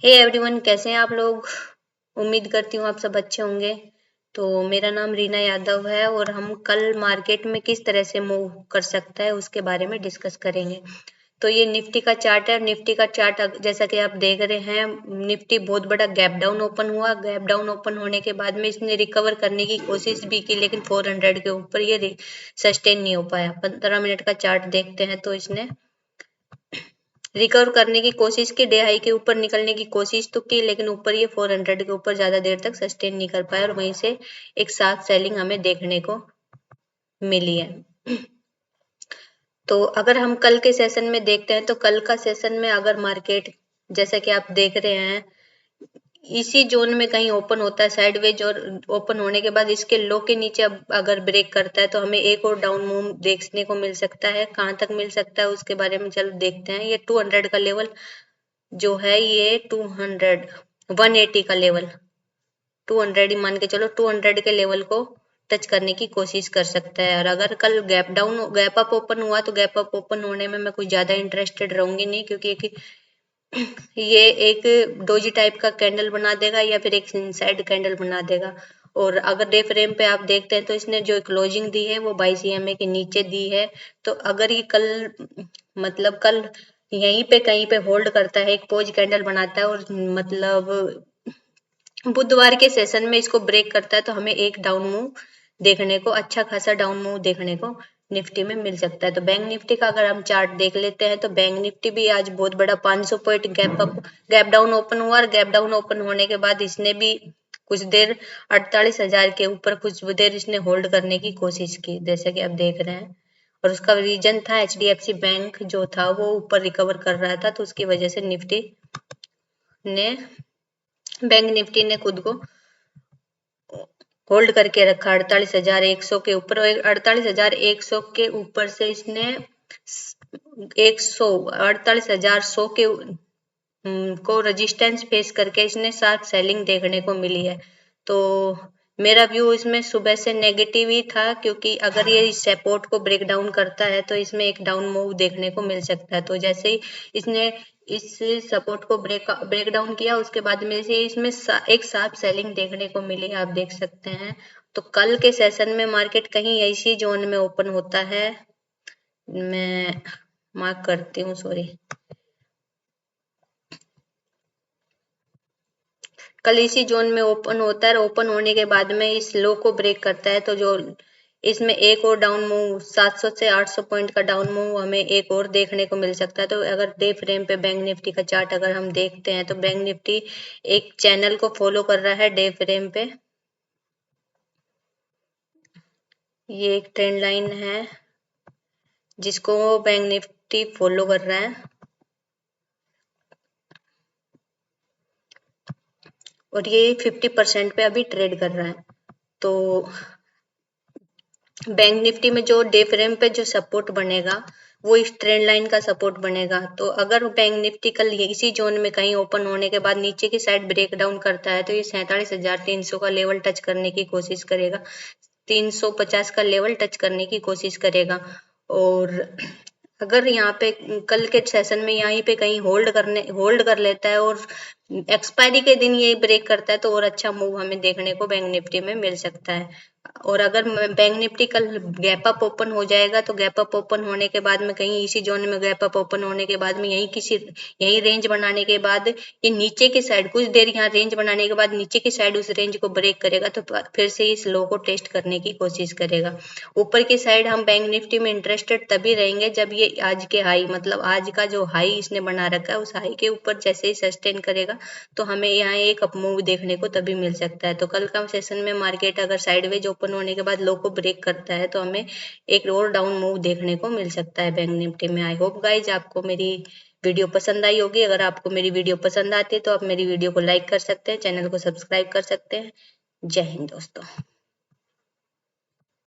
Hey everyone, कैसे हैं आप लोग। उम्मीद करती हूँ आप सब अच्छे होंगे। तो मेरा नाम रीना यादव है और हम कल मार्केट में किस तरह से मूव कर सकता है उसके बारे में डिस्कस करेंगे। तो ये निफ्टी का चार्ट है। निफ्टी का चार्ट जैसा कि आप देख रहे हैं, निफ्टी बहुत बड़ा गैप डाउन ओपन हुआ। गैप डाउन ओपन होने के बाद में इसने रिकवर करने की कोशिश भी की, लेकिन 400 के ऊपर ये सस्टेन नहीं हो पाया। 15 मिनट का चार्ट देखते हैं तो इसने रिकवर करने की कोशिश की, डे हाई के ऊपर निकलने की कोशिश तो की, लेकिन ऊपर ये 400 के ऊपर ज्यादा देर तक सस्टेन नहीं कर पाया और वहीं से एक साथ सेलिंग हमें देखने को मिली है। तो अगर हम कल के सेशन में देखते हैं तो कल का सेशन में अगर मार्केट जैसा कि आप देख रहे हैं इसी जोन में कहीं ओपन होता है साइडवेज, और ओपन होने के बाद इसके लो के नीचे अगर ब्रेक करता है तो हमें एक और डाउन मूव देखने को मिल सकता है। कहाँ तक मिल सकता है उसके बारे में चलो देखते हैं। ये 200 का लेवल जो है, ये 200 180 का लेवल 200 ही मान के चलो, 200 के लेवल को टच करने की कोशिश कर सकता है। और अगर कल गैप अप ओपन हुआ तो गैप अप ओपन होने में मैं कुछ ज्यादा इंटरेस्टेड रहूंगी नहीं, क्योंकि ये एक डोजी टाइप का कैंडल बना देगा या फिर एक इनसाइड कैंडल बना देगा। और अगर डे फ्रेम पे आप देखते हैं तो इसने जो क्लोजिंग दी है वो 22 EMA के नीचे दी है। तो अगर ये कल मतलब कल यहीं पे कहीं पे होल्ड करता है, एक पोज कैंडल बनाता है और मतलब बुधवार के सेशन में इसको ब्रेक करता है तो हमें एक डाउन मूव देखने को, अच्छा खासा डाउन मूव देखने को निफ्टी में मिल सकता है। तो बैंक निफ्टी का अगर हम चार्ट देख लेते हैं तो बैंक निफ्टी भी आज बहुत बड़ा 500 पॉइंट गैप डाउन ओपन हुआ, और गैप डाउन ओपन होने के बाद इसने भी कुछ देर 48,000 के ऊपर कुछ देर इसने होल्ड करने की कोशिश की, जैसे कि आप देख रहे हैं। और उसका रीजन था HDFC बैंक जो था वो ऊपर रिकवर कर रहा था, तो उसकी वजह से ने बैंक निफ्टी ने खुद को होल्ड करके रखा 48,100 के ऊपर। और 48,100 के ऊपर से इसने 48,100 के को रेजिस्टेंस फेस करके इसने शार्प सेलिंग देखने को मिली है। तो मेरा व्यू इसमें सुबह से नेगेटिव ही था, क्योंकि अगर ये इस सपोर्ट को ब्रेक डाउन करता है तो इसमें एक डाउन मूव देखने को मिल सकता है। तो जैसे ही इसने इस सपोर्ट को ब्रेक डाउन किया उसके बाद में से इसमें एक शार्प सेलिंग देखने को मिली, आप देख सकते हैं। तो कल के सेशन में मार्केट कहीं इसी जोन में ओपन होता है, मैं मार्क करती हूँ, सॉरी। कल इसी जोन में ओपन होता है, ओपन होने के बाद में इस लो को ब्रेक करता है तो जो इसमें एक और डाउन मूव 700 से 800 पॉइंट का डाउन मूव हमें एक और देखने को मिल सकता है। तो अगर डे फ्रेम पे बैंक निफ्टी का चार्ट अगर हम देखते हैं तो बैंक निफ्टी एक चैनल को फॉलो कर रहा है डे फ्रेम पे। ये एक ट्रेंड लाइन है जिसको बैंक निफ्टी फॉलो कर रहा है, और ये 50% पे अभी ट्रेड कर रहा है। तो बैंक निफ्टी में जो डे फ्रेम पे जो सपोर्ट बनेगा वो इस ट्रेंड लाइन का सपोर्ट बनेगा। तो अगर बैंक निफ्टी कल इसी जोन में कहीं ओपन होने के बाद नीचे की साइड ब्रेक डाउन करता है तो ये 47,300 का लेवल टच करने की कोशिश करेगा, 350 का लेवल टच करने की कोशिश करेगा। और अगर यहाँ पे कल के सेशन में यहीं पे कहीं होल्ड कर लेता है और एक्सपायरी के दिन ये ब्रेक करता है तो और अच्छा मूव हमें देखने को बैंक निफ्टी में मिल सकता है। और अगर बैंक निफ्टी कल गैप अप ओपन हो जाएगा तो गैप अप ओपन होने के बाद में कहीं इसी जोन में गैप अप ओपन होने के बाद में यही रेंज बनाने के बाद ये नीचे की साइड कुछ देर यहाँ रेंज बनाने के बाद नीचे की साइड उस रेंज को ब्रेक करेगा तो फिर से इस लो को टेस्ट करने की कोशिश करेगा। ऊपर की साइड हम बैंक निफ्टी में इंटरेस्टेड तभी रहेंगे जब ये आज के हाई, मतलब आज का जो हाई इसने बना रखा है उस हाई के ऊपर जैसे ही सस्टेन करेगा तो हमें यहाँ एक अप मूव देखने को तभी मिल सकता है। तो कल का सेशन में मार्केट अगर साइडवेज ओपन होने के बाद लो को ब्रेक करता है तो हमें एक और डाउन मूव देखने को मिल सकता है बैंक निफ्टी में। आई होप गाइज आपको मेरी वीडियो पसंद आई होगी। अगर आपको मेरी वीडियो पसंद आती है तो आप मेरी वीडियो को लाइक कर सकते हैं, चैनल को सब्सक्राइब कर सकते हैं। जय हिंद दोस्तों।